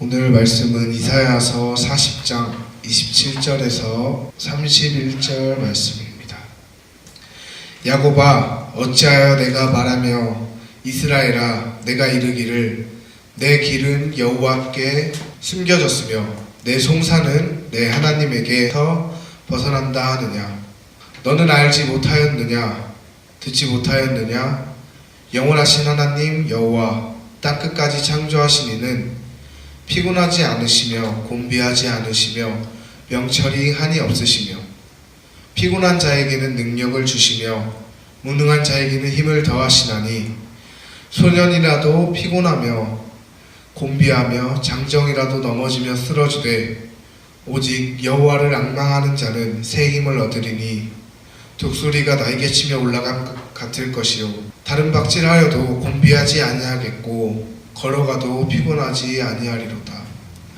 오늘 말씀은 이사야서 40장 27절에서 31절 말씀입니다. 야곱아, 어찌하여 내가 말하며 이스라엘아, 내가 이르기를 내 길은 여호와께 숨겨졌으며 내 송사는 내 하나님에게서 벗어난다 하느냐? 너는 알지 못하였느냐? 듣지 못하였느냐? 영원하신 하나님 여호와 땅 끝까지 창조하신 이는 피곤하지 않으시며 곤비하지 않으시며 명철이 한이 없으시며 피곤한 자에게는 능력을 주시며 무능한 자에게는 힘을 더하시나니 소년이라도 피곤하며 곤비하며 장정이라도 넘어지며 쓰러지되 오직 여호와를 앙망하는 자는 새 힘을 얻으리니 독수리가 날개치며 올라감 같을 것이요 다른 박질하여도 곤비하지 아니하겠고 걸어가도 피곤하지 아니하리로다.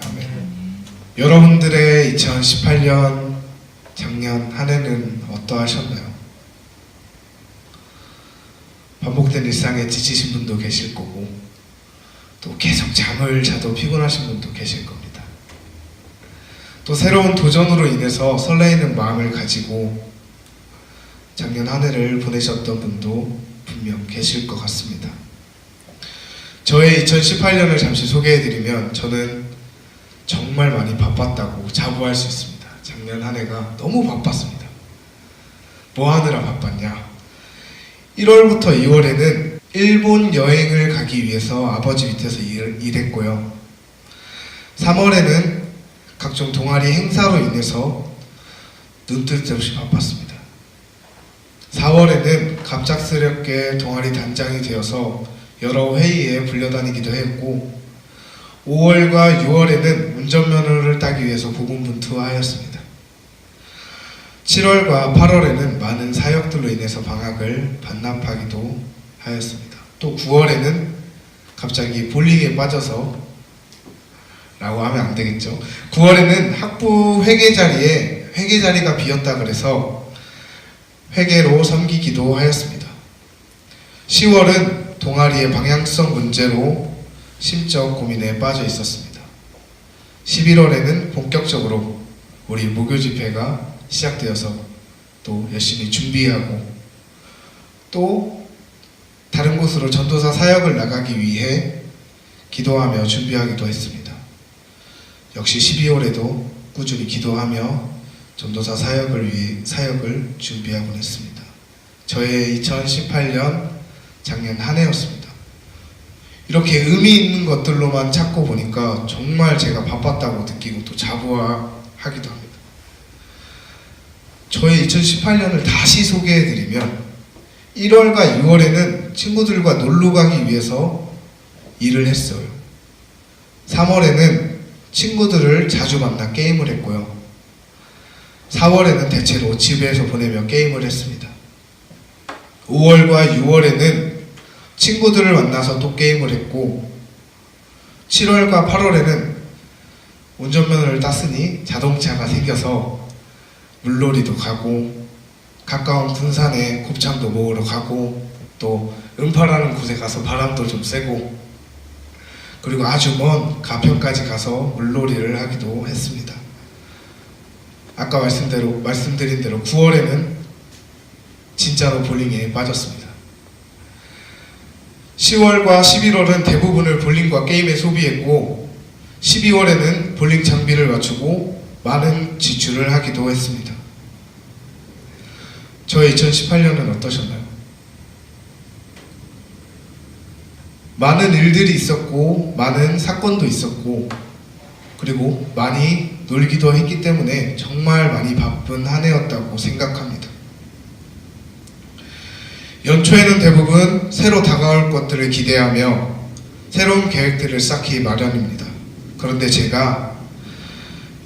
아멘. 여러분들의 2018년 작년 한 해는 어떠하셨나요? 반복된 일상에 지치신 분도 계실 거고 또 계속 잠을 자도 피곤하신 분도 계실 겁니다. 또 새로운 도전으로 인해서 설레이는 마음을 가지고 작년 한 해를 보내셨던 분도 분명 계실 것 같습니다. 저의 2018년을 잠시 소개해드리면 저는 정말 많이 바빴다고 자부할 수 있습니다. 작년 한 해가 너무 바빴습니다. 뭐 하느라 바빴냐? 1월부터 2월에는 일본 여행을 가기 위해서 아버지 밑에서 일했고요. 3월에는 각종 동아리 행사로 인해서 눈뜰 새 없이 바빴습니다. 4월에는 갑작스럽게 동아리 단장이 되어서 여러 회의에 불려다니기도 했고 5월과 6월에는 운전면허를 따기 위해서 고군분투하였습니다. 7월과 8월에는 많은 사역들로 인해서 방학을 반납하기도 하였습니다. 또 9월에는 갑자기 볼링에 빠져서 라고 하면 안 되겠죠. 9월에는 학부 회계 자리가 비었다 그래서 회계로 섬기기도 하였습니다. 10월은 동아리의 방향성 문제로 심적 고민에 빠져 있었습니다. 11월에는 본격적으로 우리 목요 집회가 시작되어서 또 열심히 준비하고 또 다른 곳으로 전도사 사역을 나가기 위해 기도하며 준비하기도 했습니다. 역시 12월에도 꾸준히 기도하며 전도사 사역을 위해 사역을 준비하곤 했습니다. 저의 2018년 작년 한 해였습니다. 이렇게 의미 있는 것들로만 찾고 보니까 정말 제가 바빴다고 느끼고 또 자부하기도 합니다. 저의 2018년을 다시 소개해드리면 1월과 6월에는 친구들과 놀러 가기 위해서 일을 했어요. 3월에는 친구들을 자주 만나 게임을 했고요. 4월에는 대체로 집에서 보내며 게임을 했습니다. 5월과 6월에는 친구들을 만나서 또 게임을 했고 7월과 8월에는 운전면허를 땄으니 자동차가 생겨서 물놀이도 가고 가까운 군산에 곱창도 먹으러 가고 또 음파라는 곳에 가서 바람도 좀 쐬고 그리고 아주 먼 가평까지 가서 물놀이를 하기도 했습니다. 아까 말씀드린 대로 9월에는 진짜로 볼링에 빠졌습니다. 10월과 11월은 대부분을 볼링과 게임에 소비했고 12월에는 볼링 장비를 맞추고 많은 지출을 하기도 했습니다. 저의 2018년은 어떠셨나요? 많은 일들이 있었고 많은 사건도 있었고 그리고 많이 놀기도 했기 때문에 정말 많이 바쁜 한 해였다고 생각합니다. 연초에는 대부분 새로 다가올 것들을 기대하며 새로운 계획들을 쌓기 마련입니다. 그런데 제가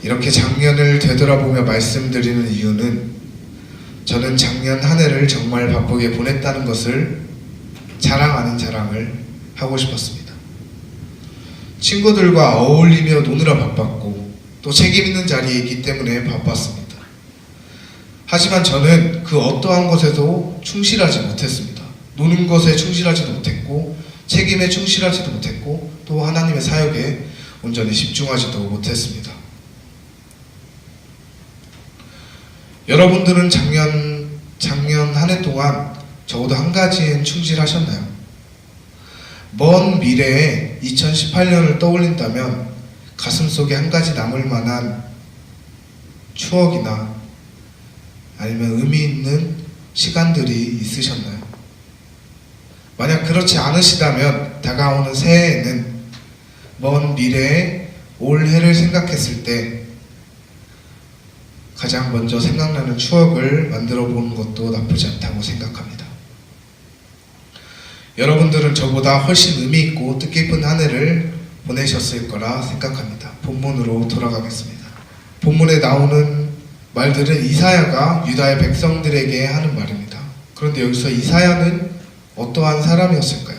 이렇게 작년을 되돌아보며 말씀드리는 이유는 저는 작년 한 해를 정말 바쁘게 보냈다는 것을 자랑 아닌 자랑을 하고 싶었습니다. 친구들과 어울리며 노느라 바빴고 또 책임 있는 자리에 있기 때문에 바빴습니다. 하지만 저는 그 어떠한 것에도 충실하지 못했습니다. 노는 것에 충실하지도 못했고 책임에 충실하지도 못했고 또 하나님의 사역에 온전히 집중하지도 못했습니다. 여러분들은 작년 한 해 동안 적어도 한 가지엔 충실하셨나요? 먼 미래에 2018년을 떠올린다면 가슴속에 한 가지 남을 만한 추억이나 아니면 의미 있는 시간들이 있으셨나요? 만약 그렇지 않으시다면 다가오는 새해에는 먼 미래에 올 해를 생각했을 때 가장 먼저 생각나는 추억을 만들어 보는 것도 나쁘지 않다고 생각합니다. 여러분들은 저보다 훨씬 의미 있고 뜻깊은 한 해를 보내셨을 거라 생각합니다. 본문으로 돌아가겠습니다. 본문에 나오는 말들은 이사야가 유다의 백성들에게 하는 말입니다. 그런데 여기서 이사야는 어떠한 사람이었을까요?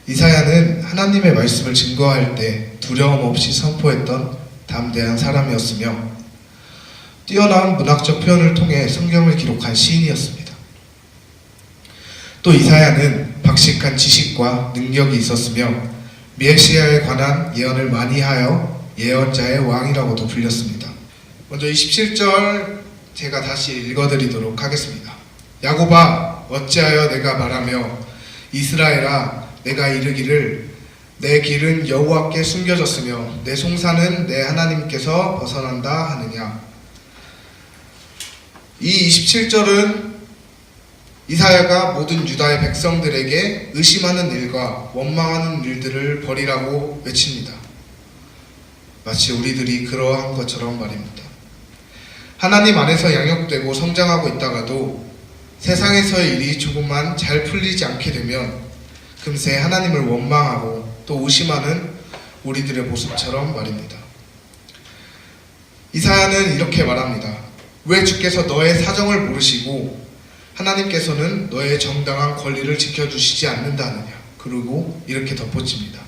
이사야는 하나님의 말씀을 증거할 때 두려움 없이 선포했던 담대한 사람이었으며 뛰어난 문학적 표현을 통해 성경을 기록한 시인이었습니다. 또 이사야는 박식한 지식과 능력이 있었으며 메시아에 관한 예언을 많이 하여 예언자의 왕이라고도 불렸습니다. 먼저 27절 제가 다시 읽어드리도록 하겠습니다. 야곱아 어찌하여 내가 말하며 이스라엘아 내가 이르기를 내 길은 여호와께 숨겨졌으며 내 송사는 내 하나님께서 벗어난다 하느냐. 이 27절은 이사야가 모든 유다의 백성들에게 의심하는 일과 원망하는 일들을 버리라고 외칩니다. 마치 우리들이 그러한 것처럼 말입니다. 하나님 안에서 양육되고 성장하고 있다가도 세상에서의 일이 조금만 잘 풀리지 않게 되면 금세 하나님을 원망하고 또 의심하는 우리들의 모습처럼 말입니다. 이사야는 이렇게 말합니다. 왜 주께서 너의 사정을 모르시고 하나님께서는 너의 정당한 권리를 지켜주시지 않는다느냐. 그리고 이렇게 덧붙입니다.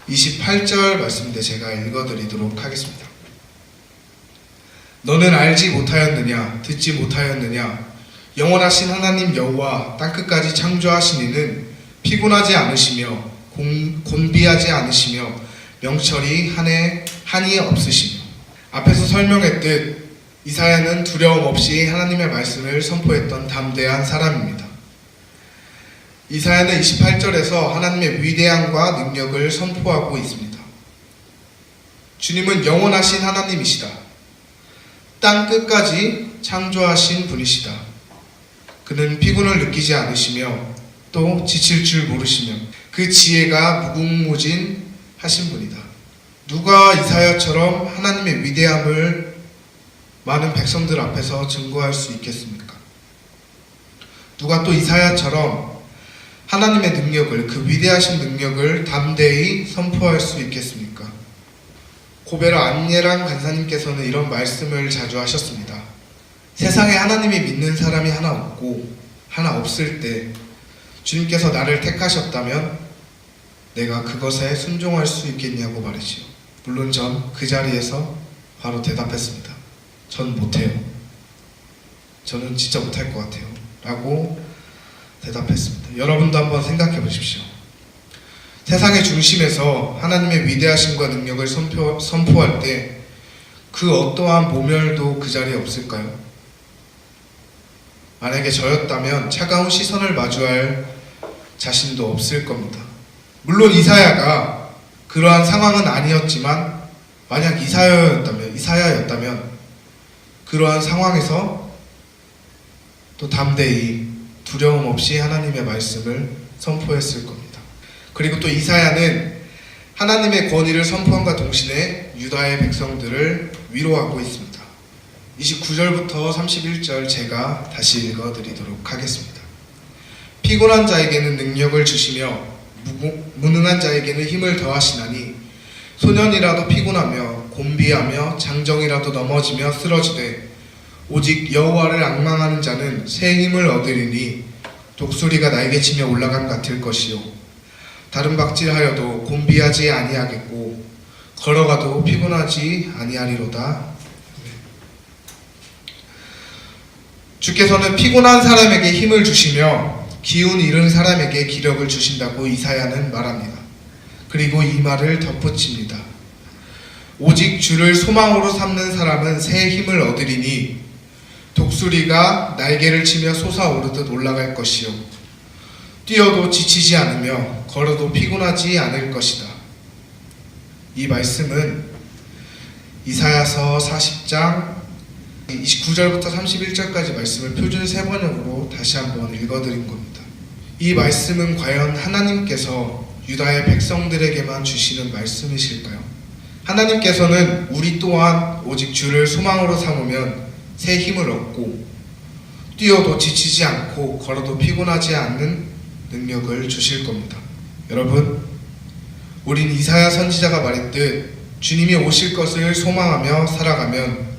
28절 말씀인데 제가 읽어드리도록 하겠습니다. 너는 알지 못하였느냐 듣지 못하였느냐 영원하신 하나님 여호와 땅끝까지 창조하신 이는 피곤하지 않으시며 곤비하지 않으시며 명철이 한이 없으시며. 앞에서 설명했듯 이사야는 두려움 없이 하나님의 말씀을 선포했던 담대한 사람입니다. 이사야는 28절에서 하나님의 위대함과 능력을 선포하고 있습니다. 주님은 영원하신 하나님이시다. 땅 끝까지 창조하신 분이시다. 그는 피곤을 느끼지 않으시며 또 지칠 줄 모르시며 그 지혜가 무궁무진하신 분이다. 누가 이사야처럼 하나님의 위대함을 많은 백성들 앞에서 증거할 수 있겠습니까? 누가 또 이사야처럼 하나님의 능력을, 그 위대하신 능력을 담대히 선포할 수 있겠습니까? 고베르 안예랑 간사님께서는 이런 말씀을 자주 하셨습니다. 세상에 하나님이 믿는 사람이 하나 없고 하나 없을 때 주님께서 나를 택하셨다면 내가 그것에 순종할 수 있겠냐고 말이지요. 물론 전 그 자리에서 바로 대답했습니다. 전 못해요. 저는 진짜 못할 것 같아요. 라고 대답했습니다. 여러분도 한번 생각해 보십시오. 세상의 중심에서 하나님의 위대하심과 능력을 선포할 때 그 어떠한 모멸도 그 자리에 없을까요? 만약에 저였다면 차가운 시선을 마주할 자신도 없을 겁니다. 물론 이사야가 그러한 상황은 아니었지만 만약 이사야였다면 그러한 상황에서 또 담대히 두려움 없이 하나님의 말씀을 선포했을 겁니다. 그리고 또 이사야는 하나님의 권위를 선포함과 동시에 유다의 백성들을 위로하고 있습니다. 29절부터 31절 제가 다시 읽어드리도록 하겠습니다. 피곤한 자에게는 능력을 주시며 무능한 자에게는 힘을 더하시나니 소년이라도 피곤하며 곤비하며 장정이라도 넘어지며 쓰러지되 오직 여호와를 앙망하는 자는 새 힘을 얻으리니 독수리가 날개치며 올라감 같을 것이요 다른 박질하여도 곤비하지 아니하겠고 걸어가도 피곤하지 아니하리로다. 주께서는 피곤한 사람에게 힘을 주시며 기운 잃은 사람에게 기력을 주신다고 이사야는 말합니다. 그리고 이 말을 덧붙입니다. 오직 주를 소망으로 삼는 사람은 새 힘을 얻으리니 독수리가 날개를 치며 솟아오르듯 올라갈 것이요 뛰어도 지치지 않으며 걸어도 피곤하지 않을 것이다. 이 말씀은 이사야서 40장 29절부터 31절까지 말씀을 표준 세번역으로 다시 한번 읽어드린 겁니다. 이 말씀은 과연 하나님께서 유다의 백성들에게만 주시는 말씀이실까요? 하나님께서는 우리 또한 오직 주를 소망으로 삼으면 새 힘을 얻고 뛰어도 지치지 않고 걸어도 피곤하지 않는 능력을 주실 겁니다. 여러분, 우린 이사야 선지자가 말했듯 주님이 오실 것을 소망하며 살아가면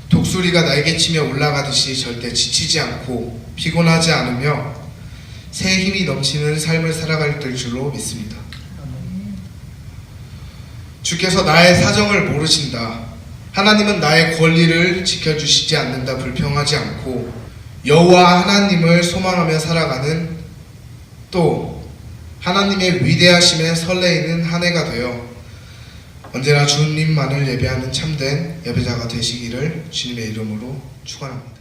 독수리가 날개치며 올라가듯이 절대 지치지 않고 피곤하지 않으며 새 힘이 넘치는 삶을 살아갈 줄로 믿습니다. 주께서 나의 사정을 모르신다. 하나님은 나의 권리를 지켜주시지 않는다. 불평하지 않고 여호와 하나님을 소망하며 살아가는 또 하나님의 위대하심에 설레이는 한 해가 되어 언제나 주님만을 예배하는 참된 예배자가 되시기를 주님의 이름으로 축원합니다.